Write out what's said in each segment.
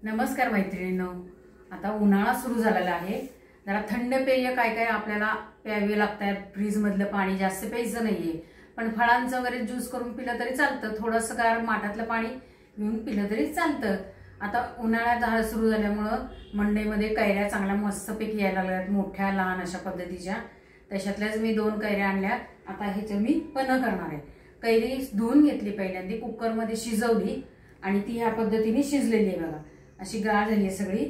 नमस्कार मैत्रिणींनो, आता उन्हाळा सुरू झालेला आहे। जरा थंड पेय काय काय आपल्याला प्यावे लागतात। फ्रीज मधलं पाणी जास्त प्यायचं नाहीये, पण फळांचं वगैरे ज्यूस करून पिलं तरी चालतं। थोडंसं गार माठातलं पाणी घेऊन पिलं तरी चालतं। आता उन्हाळ्यात सुरू झाल्यामुळे मंडईमध्ये कैऱ्या चांगल्या मस्तपैकी यायला लागल्यात, मोठ्या लहान अशा पद्धतीच्या। तशातल्याच मी 2 कैऱ्या आणल्या। आता ह्याचं मी पन्ह करणार आहे। कैरी धुवून घेतली, पहिल्यांदा कुकर मध्ये शिजवली आणि ती ह्या पद्धतीने शिजलेली आहे बघा। अशी गाळ झाली आहे, सगळी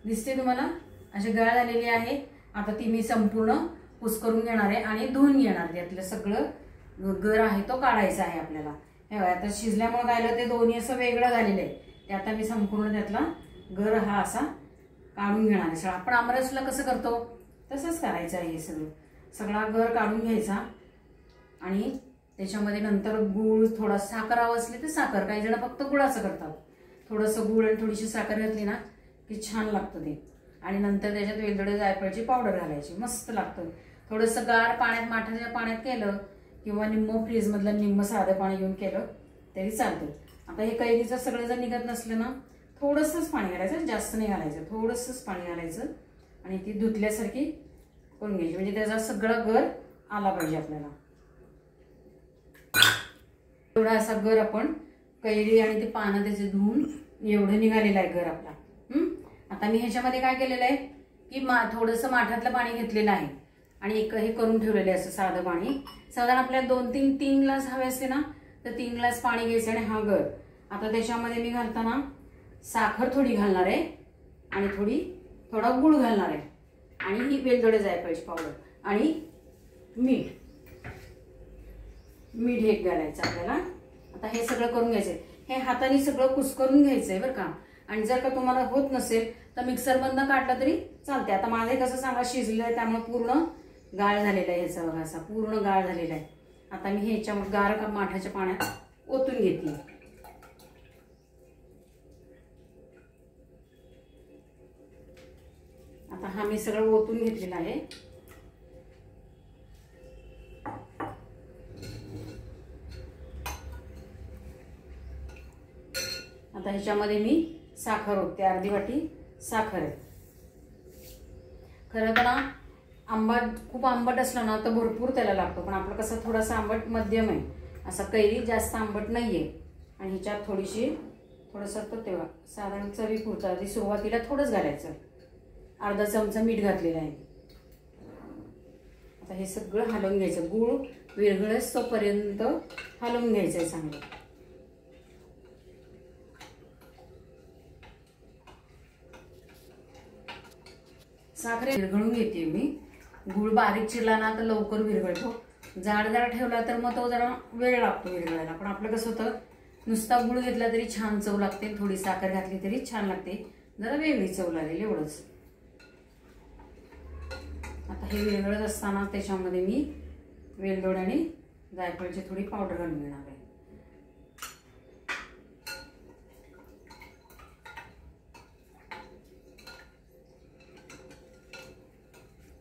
दिसते तुम्हाला, अशी गाळ झालेली आहे। आता ती मी संपूर्ण कुस्करून घेणार आहे आणि धुवून घेणार। त्यातलं सगळं गर आहे तो काढायचा आहे आपल्याला। हे बघा, आता शिजल्यामुळे काय ते दोन्ही असं वेगळं झालेलं आहे। ते आता मी संपूर्ण त्यातला गर हा असा काढून घेणार आहे। आपण आमरसला कसं करतो तसंच करायचं आहे। हे सगळा गर काढून घ्यायचा आणि त्याच्यामध्ये नंतर गूळ, थोडा साखर असली तर साखर, काही जण फक्त गुळाचं करतात। थोडंसं गूळ आणि थोडीशी साखर घातली ना की छान लागतं ते। आणि नंतर त्याच्यात वेलदोडे जायफळची पावडर घालायची, मस्त लागतं। थोडंसं गार पाण्यात, माठाच्या पाण्यात केलं किंवा निम्म फ्रीज मधलं निम्म साधं पाणी घेऊन केलं तरी चालतं। आता हे कैरीचं सगळं जर निघत नसलं ना, थोडंसंच पाणी घालायचं, जास्त नाही घालायचं, थोडंसंच पाणी घालायचं आणि ती धुतल्यासारखी करून घ्यायची, म्हणजे त्याचा सगळा गर आला पाहिजे आपल्याला। एवढा असा गर आपण कैरी आणि ते पानं त्याचे धुवून एवढं निघालेलं आहे गर आपला। आता मी ह्याच्यामध्ये काय केलेलं आहे की थोडंसं माठातलं पाणी घेतलेलं आहे आणि हे करून ठेवलेलं आहे असं साधं पाणी। साधारण आपल्याला 2-3 ग्लास हवे असते ना, तर 3 ग्लास पाणी घ्यायचं आणि हा गर। आता त्याच्यामध्ये मी घालताना साखर थोडी घालणार आहे आणि थोडा गुळ घालणार आहे आणि ही वेलदोडे जायफळची पावडर आणि मीठ एक घालायचं आपल्याला। आता हे सगळं करून घ्यायचंय, हे हाताने सगळं कुस्करून घ्यायचंय बरं का। आणि जर का तुम्हाला होत नसेल तर मिक्सर मधनं काढलं तरी चालते। आता माझे कसं चांगला शिजलेलं आहे त्यामुळे पूर्ण गाळ झालेला आहे ह्याचा बघा, असा पूर्ण गाळ झालेला आहे। आता मी ह्याच्या गार माठाच्या पाण्यात ओतून घेतली। आता हा मी सगळं ओतून घेतलेला आहे। आता ह्याच्यामध्ये मी साखर ओतते, अर्धी वाटी साखर आहे। खरं तर ना खूप आंबट असलं ना तर भरपूर त्याला लागतो, पण आपलं कसं थोडासा आंबट मध्यम आहे, असा कैरी जास्त आंबट नाहीये। आणि ह्याच्यात थोडंसं तेव्हा साधारण चवीपुरतं, आधी सुरुवातीला थोडंच घालायचं, अर्धा चमचा मीठ घातलेलं आहे। आता हे सगळं हलवून घ्यायचं, गूळ विरघळेस तोपर्यंत हलवून घ्यायचं आहे चांगलं। साखर विरघळून घेते मी। गूळ बारीक चिरला ना तर लवकर विरघळतो, जाड ठेवला तर मग तो जरा वेळ लागतो विरघळायला। पण आपलं कसं होतं, नुसता गूळ घेतला तरी छान चव लागते, थोडी साखर घातली तरी छान लागते, जरा वेगळी चव लागेल एवढंच। आता हे विरघळत असताना त्याच्यामध्ये मी वेलदोडे आणि जायफळची थोडी पावडर घालून घेणार आहे।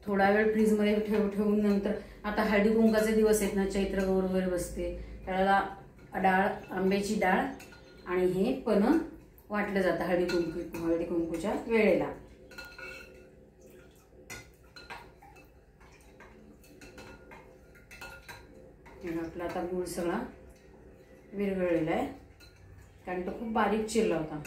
थोडा वेळ फ्रीज मध्ये ठेवून नंतर आता हळदी कुंकाचे दिवस आहेत ना, चैत्र गौर वगैरे बसते त्याला डाळ, आंब्याची डाळ आणि हे पन्ह वाटलं जातं हळदी कुंकूच्या वेळेला। आपला आता गूळ सगळा विरघळलेला आहे, कारण तो खूप बारीक चिरला होता।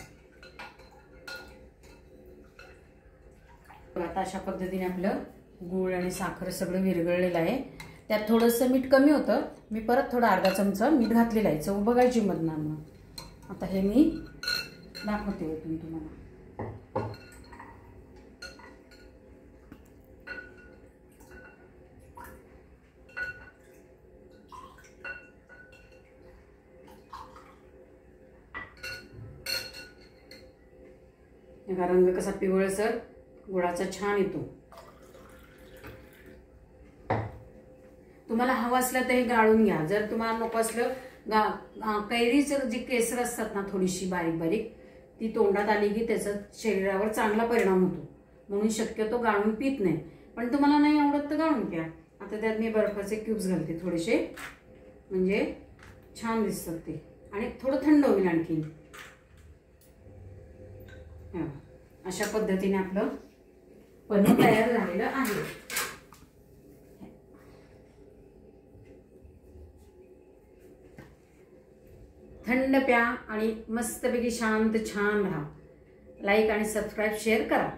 आता अशा पद्धतीने आपलं गूळ आणि साखर सगळं विरघळलेलं आहे। त्यात थोडंसं मीठ कमी होतं, मी परत थोडा अर्धा चमचा मीठ घातलेलं आहे, चव बघायची मधनं। आता हे मी दाखवते ओतून तुम्हाला। याचा रंग कसा पिवळसर गुळाचा छान येतो। तुम्हाला हवं असलं तर हे गाळून घ्या, जर तुम्हाला नको असलं, कैरीचं जी केसर असतात ना थोडीशी बारीक बारीक, ती तोंडात आली की त्याचा शरीरावर चांगला परिणाम होतो, म्हणून शक्यतो गाळून पित नाही। पण तुम्हाला नाही आवडत तर गाळून प्या। आता त्यात मी बर्फाचे क्यूब्स घालते थोडेसे, म्हणजे छान दिसतात ते आणि थोडं थंड होईल आणखी। अशा पद्धतीने आपलं पन्ह तयार झालेलं आहे. थंड प्या आणि मस्तपैकी शांत छान राहा. लाईक आणि सबस्क्राईब शेअर करा.